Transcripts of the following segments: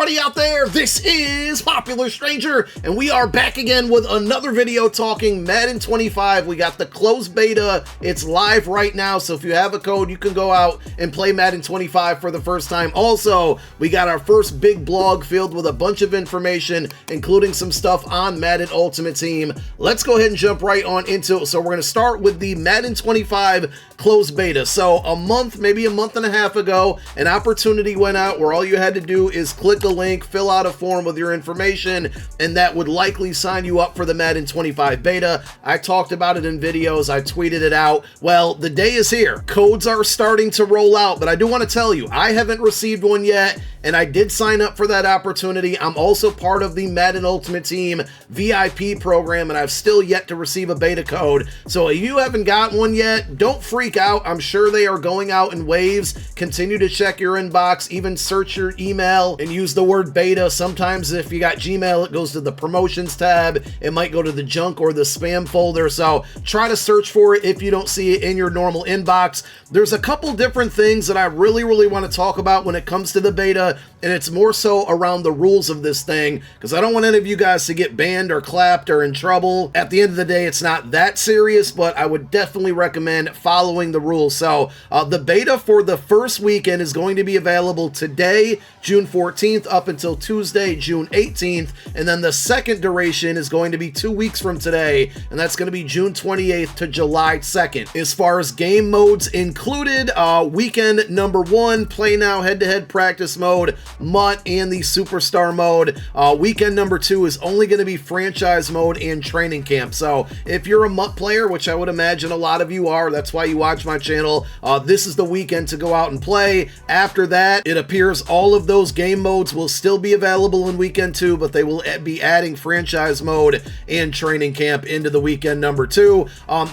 everybody out there? This is Popular Stranger, and we are back again with another video talking Madden 25. We got the closed beta. It's live right now, so if you have a code, you can go out and play Madden 25 for the first time. Also, we got our first big blog filled with a bunch of information, including some stuff on Madden Ultimate Team. Let's go ahead and jump right on into it. So we're going to start with the Madden 25 closed beta. So a month, maybe a month and a half ago, an opportunity went out where all you had to do is click a link, fill out a form with your information, and that would likely sign you up for the Madden 25 beta. I talked about it in videos, I tweeted it out. Well, the day is here. Codes are starting to roll out, but I do want to tell you, I haven't received one yet, and I did sign up for that opportunity. I'm also part of the Madden Ultimate Team VIP program, and I've still yet to receive a beta code. So if you haven't got one yet, don't freak out. I'm sure they are going out in waves. Continue to check your inbox, even search your email and use the word beta. Sometimes if you got Gmail, it goes to the promotions tab. It might go to the junk or the spam folder. So try to search for it if you don't see it in your normal inbox. There's a couple different things that I really want to talk about when it comes to the beta, and it's more so around the rules of this thing, because I don't want any of you guys to get banned or clapped or in trouble. At the end of the day, it's not that serious, but I would definitely recommend following the rules. So the beta for the first weekend is going to be available today, June 14th, up until Tuesday, June 18th, and then the second duration is going to be 2 weeks from today, and that's going to be June 28th to July 2nd. As far as game modes included, weekend number 1, play now, head-to-head practice mode, MUT, and the superstar mode. Weekend number 2 is only going to be franchise mode and training camp. So if you're a MUT player, which I would imagine a lot of you are, that's why you watch my channel, this is the weekend to go out and play. After that, it appears all of those game modes will still be available in weekend 2, but they will be adding franchise mode and training camp into the weekend number 2.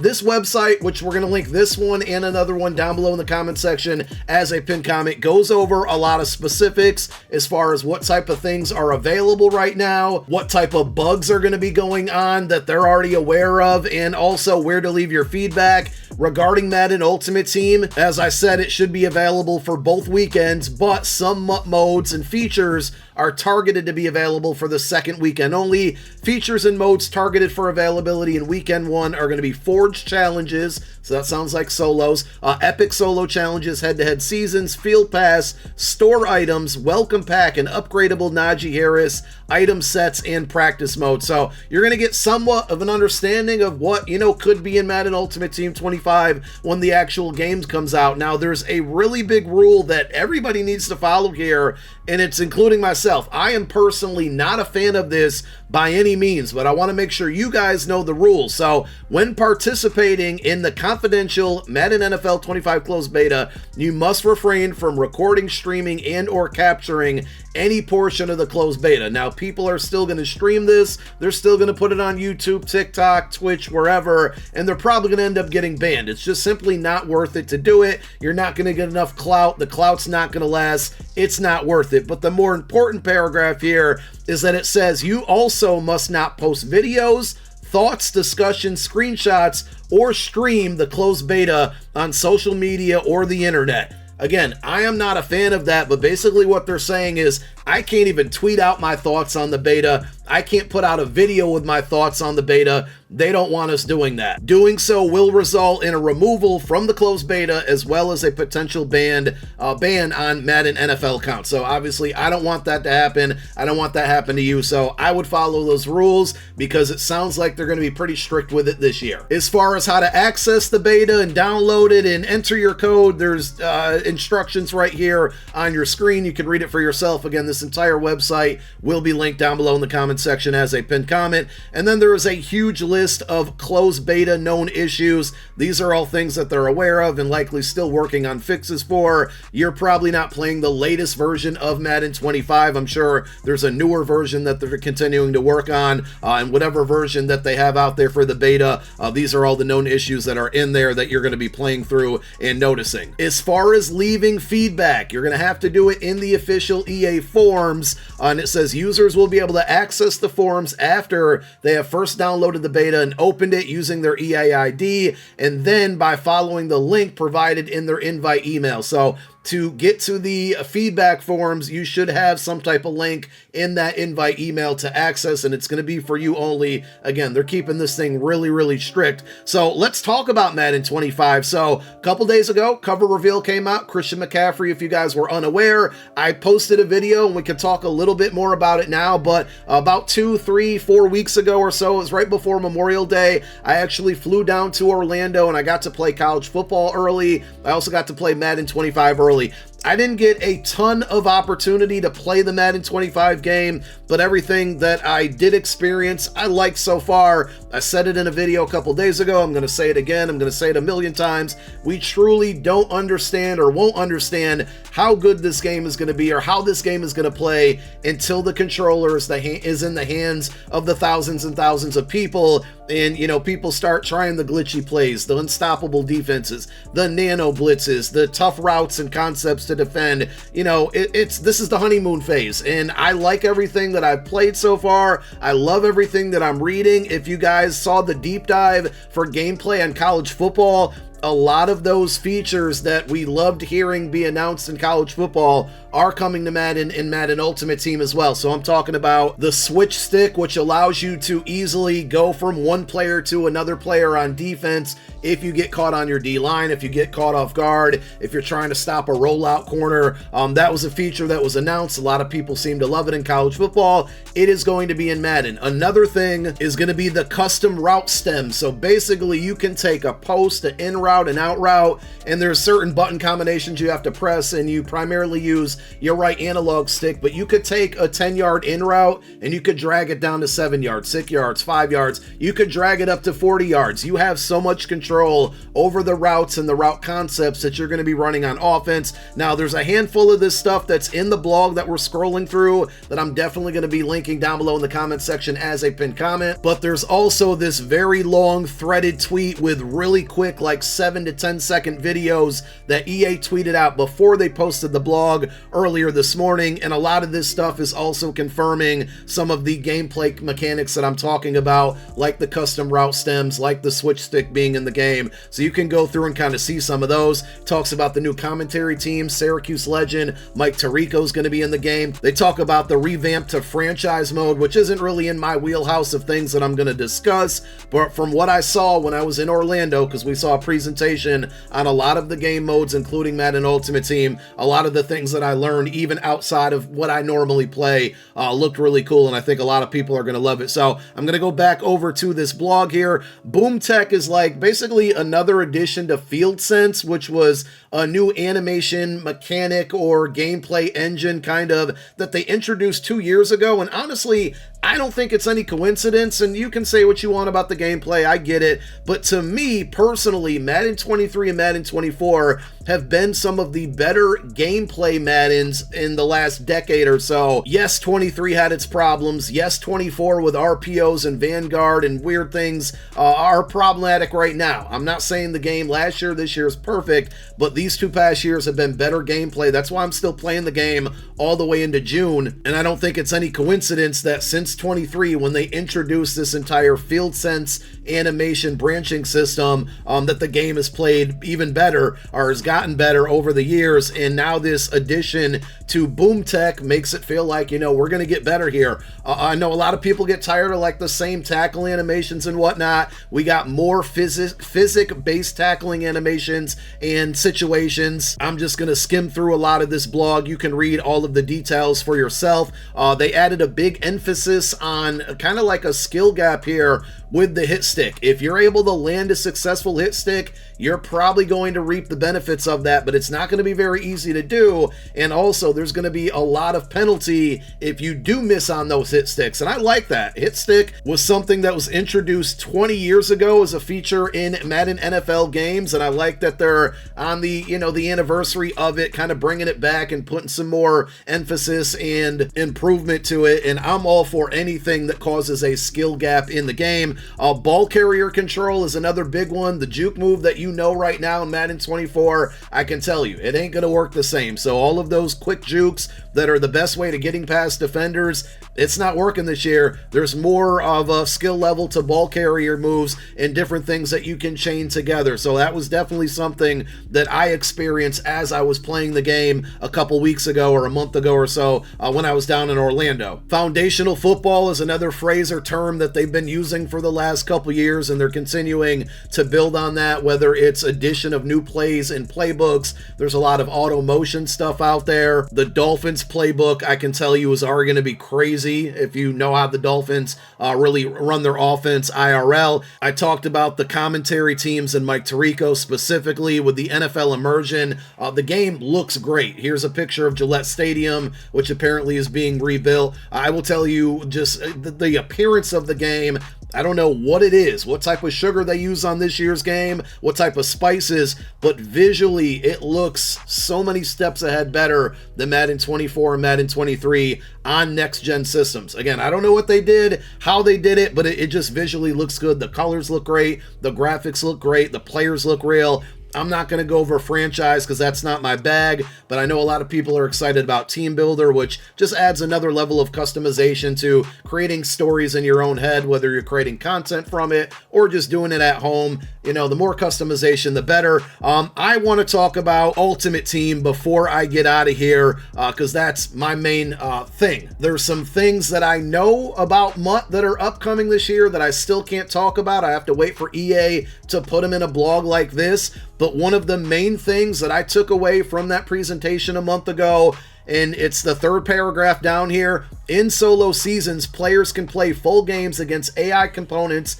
This website, which we're going to link this one and another one down below in the comment section as a pinned comment, goes over a lot of specifics as far as what type of things are available right now, what type of bugs are going to be going on that they're already aware of, and also where to leave your feedback regarding Madden Ultimate Team. As I said, it should be available for both weekends, but some modes and features are targeted to be available for the second weekend only. Features and modes targeted for availability in weekend 1 are going to be Forge challenges, so that sounds like solos, epic solo challenges, head-to-head seasons, field pass, store items, welcome pack, and upgradable Najee Harris, item sets, and practice mode. So you're going to get somewhat of an understanding of what, could be in Madden Ultimate Team 25 when the actual game comes out. Now, there's a really big rule that everybody needs to follow here, and it's including myself. I am personally not a fan of this by any means, but I want to make sure you guys know the rules. So when participating in the confidential Madden NFL 25 closed beta, you must refrain from recording, streaming, and or capturing any portion of the closed beta. Now, people are still going to stream this. They're still going to put it on YouTube, TikTok, Twitch, wherever, and they're probably going to end up getting banned. It's just simply not worth it to do it. You're not going to get enough clout. The clout's not going to last. It's not worth it. But the more important paragraph here is that it says you also must not post videos, thoughts, discussions, screenshots, or stream the closed beta on social media or the internet. Again, I am not a fan of that, but basically what they're saying is I can't even tweet out my thoughts on the beta. I can't put out a video with my thoughts on the beta. They don't want us doing that. Doing so will result in a removal from the closed beta as well as a potential ban on Madden NFL accounts. So obviously I don't want that to happen. I don't want that to happen to you. So I would follow those rules because it sounds like they're going to be pretty strict with it this year. As far as how to access the beta and download it and enter your code, there's instructions right here on your screen. You can read it for yourself. Again, this entire website will be linked down below in the comment section as a pinned comment. And then there is a huge list of closed beta known issues. These are all things that they're aware of and likely still working on fixes for. You're probably not playing the latest version of Madden 25. I'm sure there's a newer version that they're continuing to work on, and whatever version that they have out there for the beta, these are all the known issues that are in there that you're going to be playing through and noticing. As far as leaving feedback, you're going to have to do it in the official EA forums, and it says users will be able to access the forums after they have first downloaded the beta and opened it using their EA ID, and then by following the link provided in their invite email. So to get to the feedback forums, you should have some type of link in that invite email to access, and it's going to be for you only. Again, they're keeping this thing really, really strict. So let's talk about Madden 25. So a couple days ago, cover reveal came out. Christian McCaffrey, if you guys were unaware, I posted a video, and we could talk a little bit more about it now, but about 2, 3, 4 weeks ago or so, it was right before Memorial Day, I actually flew down to Orlando, and I got to play college football early. I also got to play Madden 25 early. I didn't get a ton of opportunity to play the Madden 25 game, but everything that I did experience, I like so far. I said it in a video a couple days ago. I'm going to say it again. I'm going to say it a million times. We truly don't understand or won't understand how good this game is going to be or how this game is going to play until the controller is in the hands of the thousands and thousands of people. And, you know, people start trying the glitchy plays, the unstoppable defenses, the nano blitzes, the tough routes and concepts to defend. You know, this is the honeymoon phase, and I like everything that I've played so far. I love everything that I'm reading. If you guys saw the deep dive for gameplay on college football, a lot of those features that we loved hearing be announced in college football are coming to Madden and Madden Ultimate Team as well. So I'm talking about the switch stick, which allows you to easily go from one player to another player on defense if you get caught on your D-line, if you get caught off guard, if you're trying to stop a rollout corner. That was a feature that was announced. A lot of people seem to love it in college football. It is going to be in Madden. Another thing is going to be the custom route stem. So basically you can take a post, an in route, an out route, and there's certain button combinations you have to press, and you primarily use your right analog stick, but you could take a 10-yard in route and you could drag it down to 7 yards, 6 yards, 5 yards. You could drag it up to 40 yards. You have so much control over the routes and the route concepts that you're going to be running on offense. Now, there's a handful of this stuff that's in the blog that we're scrolling through that I'm definitely going to be linking down below in the comment section as a pinned comment, but there's also this very long threaded tweet with really quick, like 7 to 10 second videos that EA tweeted out before they posted the blog earlier this morning, and a lot of this stuff is also confirming some of the gameplay mechanics that I'm talking about, like the custom route stems, like the switch stick being in the game. So you can go through and kind of see some of those. Talks about the new commentary team, Syracuse legend Mike Tirico is going to be in the game. They talk about the revamp to franchise mode, which isn't really in my wheelhouse of things that I'm going to discuss, but from what I saw when I was in Orlando, because we saw a presentation on a lot of the game modes, including Madden Ultimate Team, a lot of the things that I learned even outside of what I normally play looked really cool, and I think a lot of people are going to love it. So I'm going to go back over to this blog here. Boom Tech is like basically another addition to Field Sense, which was a new animation mechanic or gameplay engine kind of that they introduced 2 years ago, and honestly, I don't think it's any coincidence, and you can say what you want about the gameplay, I get it, but to me, personally, Madden 23 and Madden 24 have been some of the better gameplay Maddens in the last decade or so. Yes, 23 had its problems. Yes, 24 with RPOs and Vanguard and weird things are problematic right now. I'm not saying the game last year, this year is perfect, but these 2 past years have been better gameplay. That's why I'm still playing the game all the way into June, and I don't think it's any coincidence that since 23, when they introduced this entire Field Sense animation branching system, that the game has played even better or has gotten better over the years, and now this addition to Boom Tech makes it feel like, you know, we're going to get better here. I know a lot of people get tired of like the same tackle animations and whatnot. We got more physic-based tackling animations and situations. I'm just going to skim through a lot of this blog. You can read all of the details for yourself. They added a big emphasis on kind of like a skill gap here with the hit stick. If you're able to land a successful hit stick, you're probably going to reap the benefits of that, but it's not going to be very easy to do. And also, there's going to be a lot of penalty if you do miss on those hit sticks. And I like that. Hit stick was something that was introduced 20 years ago as a feature in Madden NFL games, and I like that they're on the, you know, the anniversary of it, kind of bringing it back and putting some more emphasis and improvement to it. And I'm all for anything that causes a skill gap in the game. Ball carrier control is another big one. The juke move that you know right now in Madden 24, I can tell you, it ain't going to work the same. So all of those quick jukes that are the best way to getting past defenders, it's not working this year. There's more of a skill level to ball carrier moves and different things that you can chain together. So that was definitely something that I experienced as I was playing the game a couple weeks ago or a month ago or so when I was down in Orlando. Foundational football is another phrase or term that they've been using for the last couple years, and they're continuing to build on that, whether it's addition of new plays and playbooks. There's a lot of auto motion stuff out there. The Dolphins playbook, I can tell you, is already going to be crazy if you know how the Dolphins really run their offense IRL. I talked about the commentary teams and Mike Tirico specifically with the NFL immersion. The game looks great. Here's a picture of Gillette Stadium, which apparently is being rebuilt. I will tell you just the appearance of the game. I don't know what it is, what type of sugar they use on this year's game, what type of spices, but visually it looks so many steps ahead better than Madden 24 and Madden 23 on next-gen systems. Again, I don't know what they did, how they did it, but it just visually looks good. The colors look great, the graphics look great, the players look real. I'm not going to go over franchise because that's not my bag, but I know a lot of people are excited about Team Builder, which just adds another level of customization to creating stories in your own head, whether you're creating content from it or just doing it at home. You know, the more customization, the better. I want to talk about Ultimate Team before I get out of here because that's my main thing. There's some things that I know about MUT that are upcoming this year that I still can't talk about. I have to wait for EA to put them in a blog like this. But one of the main things that I took away from that presentation a month ago, and it's the third paragraph down here, in solo seasons, players can play full games against AI opponents,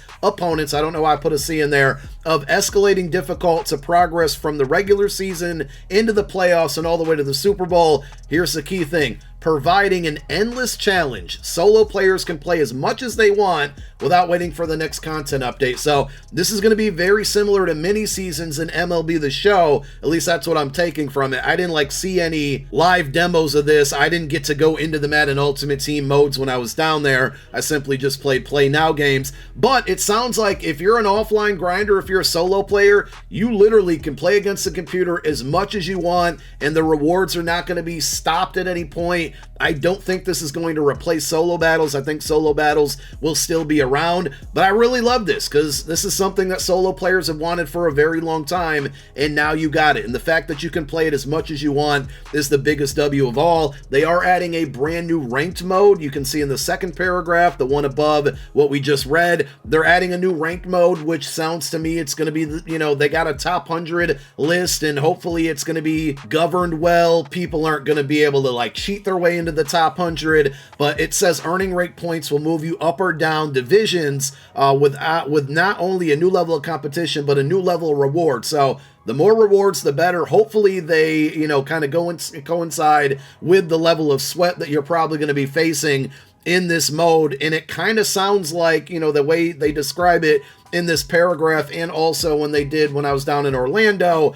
I don't know why I put a C in there, of escalating difficult to progress from the regular season into the playoffs and all the way to the Super Bowl. Here's the key thing. Providing an endless challenge. Solo players can play as much as they want without waiting for the next content update. So this is going to be very similar to mini seasons in MLB The Show. At least that's what I'm taking from it. I didn't see any live demos of this. I didn't get to go into the Madden Ultimate Team modes when I was down there. I simply just played Play Now games. But it sounds like if you're an offline grinder, if you're a solo player, you literally can play against the computer as much as you want, and the rewards are not going to be stopped at any point. I don't think this is going to replace solo battles. I think solo battles will still be around, but I really love this because this is something that solo players have wanted for a very long time, and now you got it. And the fact that you can play it as much as you want is the biggest W of all. They are adding a brand new ranked mode. You can see in the second paragraph, the one above what we just read, they're adding a new ranked mode, which sounds to me it's going to be, they got a top 100 list, and hopefully it's going to be governed well. People aren't going to be able to cheat their way into the top 100, but it says earning rank points will move you up or down divisions with not only a new level of competition, but a new level of reward. So the more rewards, the better. Hopefully they, kind of coincide with the level of sweat that you're probably going to be facing in this mode. And it kind of sounds like, the way they describe it in this paragraph, and also when I was down in Orlando,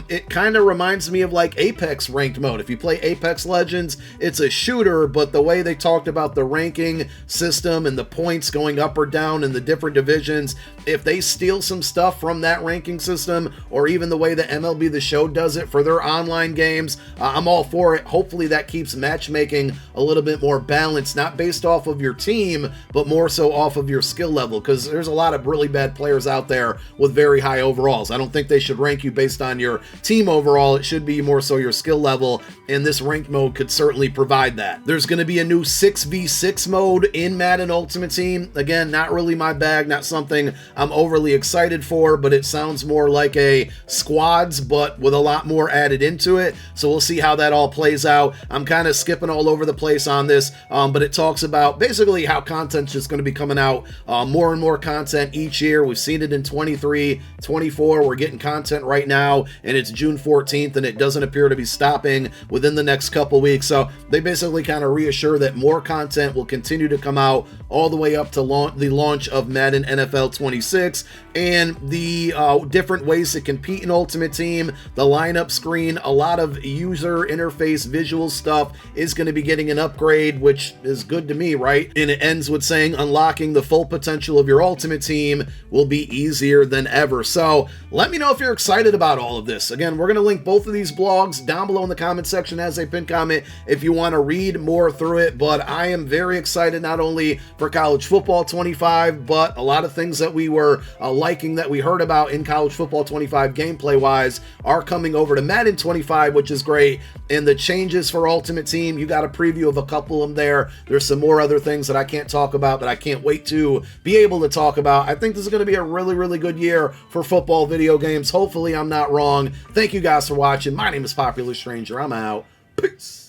it kind of reminds me of Apex ranked mode. If you play Apex Legends, it's a shooter, but the way they talked about the ranking system and the points going up or down in the different divisions, if they steal some stuff from that ranking system, or even the way that MLB The Show does it for their online games, I'm all for it. Hopefully that keeps matchmaking a little bit more balanced, not based off of your team, but more so off of your skill level, because there's a lot of really bad players out there with very high overalls. I don't think they should rank you based on your team overall. It should be more so your skill level, and this ranked mode could certainly provide that. There's going to be a new 6v6 mode in Madden Ultimate Team. Again, not really my bag, not something I'm overly excited for, but it sounds more like a squads, but with a lot more added into it. So we'll see how that all plays out. I'm kind of skipping all over the place on this, but it talks about basically how content's just going to be coming out, more and more content each year. We've seen it in 23, 24. We're getting content right now, and it's June 14th, and it doesn't appear to be stopping within the next couple weeks. So they basically kind of reassure that more content will continue to come out all the way up to the launch of Madden NFL 26, and the different ways to compete in Ultimate Team, the lineup screen, a lot of user interface visual stuff is going to be getting an upgrade, which is good to me, right? And it ends with saying unlocking the full potential of your Ultimate Team will be easier than ever. So let me know if you're excited about all of this. Again, we're going to link both of these blogs down below in the comment section as a pinned comment if you want to read more through it. But I am very excited not only for College Football 25, but a lot of things that we were liking that we heard about in College Football 25 gameplay wise are coming over to Madden 25, which is great. And the changes for Ultimate Team, you got a preview of a couple of them there. There's some more other things that I can't talk about that I can't wait to be able to talk about. I think this is going to be a really, really good year for football video games. Hopefully I'm not wrong. Thank you guys for watching. My name is Popular Stranger. I'm out. Peace.